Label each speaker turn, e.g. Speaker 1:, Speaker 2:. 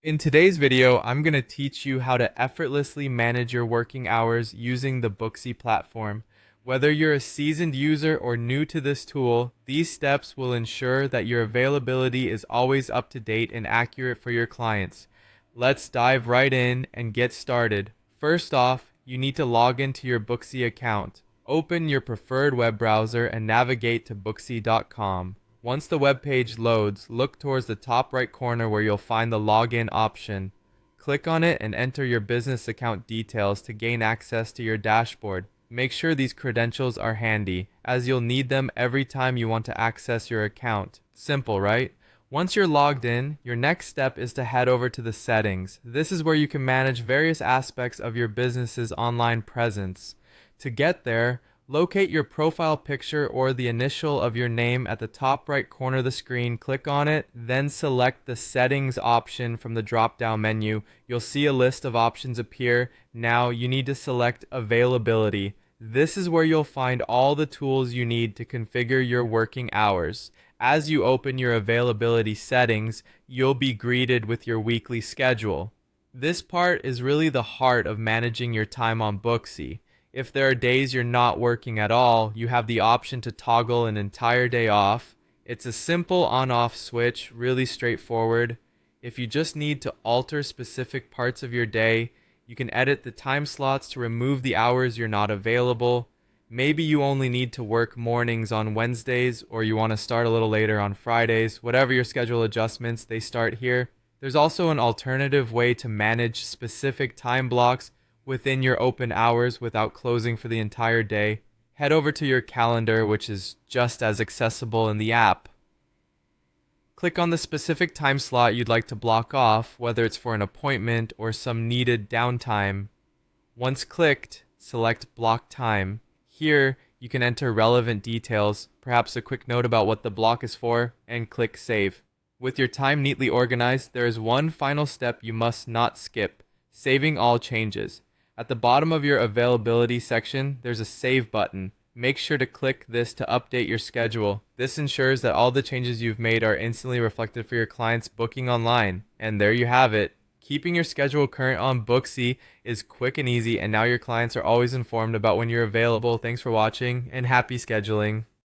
Speaker 1: In today's video, I'm going to teach you how to effortlessly manage your working hours using the Booksy platform. Whether you're a seasoned user or new to this tool, these steps will ensure that your availability is always up to date and accurate for your clients. Let's dive right in and get started. First off, you need to log into your Booksy account. Open your preferred web browser and navigate to booksy.com. Once the web page loads, look towards the top right corner where you'll find the login option. Click on it and enter your business account details to gain access to your dashboard. Make sure these credentials are handy, as you'll need them every time you want to access your account. Simple, right? Once you're logged in, your next step is to head over to the settings. This is where you can manage various aspects of your business's online presence. To get there, locate your profile picture or the initial of your name at the top right corner of the screen, click on it, then select the settings option from the drop-down menu. You'll see a list of options appear. Now you need to select availability. This is where you'll find all the tools you need to configure your working hours. As you open your availability settings, you'll be greeted with your weekly schedule. This part is really the heart of managing your time on Booksy. If there are days you're not working at all, you have the option to toggle an entire day off. It's a simple on-off switch, really straightforward. If you just need to alter specific parts of your day, you can edit the time slots to remove the hours you're not available. Maybe you only need to work mornings on Wednesdays, or you want to start a little later on Fridays. Whatever your schedule adjustments, they start here. There's also an alternative way to manage specific time blocks within your open hours without closing for the entire day. Head over to your calendar, which is just as accessible in the app. Click on the specific time slot you'd like to block off, whether it's for an appointment or some needed downtime. Once clicked, select Block Time. Here, you can enter relevant details, perhaps a quick note about what the block is for, and click Save. With your time neatly organized, there is one final step you must not skip: saving all changes. At the bottom of your availability section, there's a Save button. Make sure to click this to update your schedule. This ensures that all the changes you've made are instantly reflected for your clients booking online. And there you have it. Keeping your schedule current on Booksy is quick and easy, and now your clients are always informed about when you're available. Thanks for watching, and happy scheduling.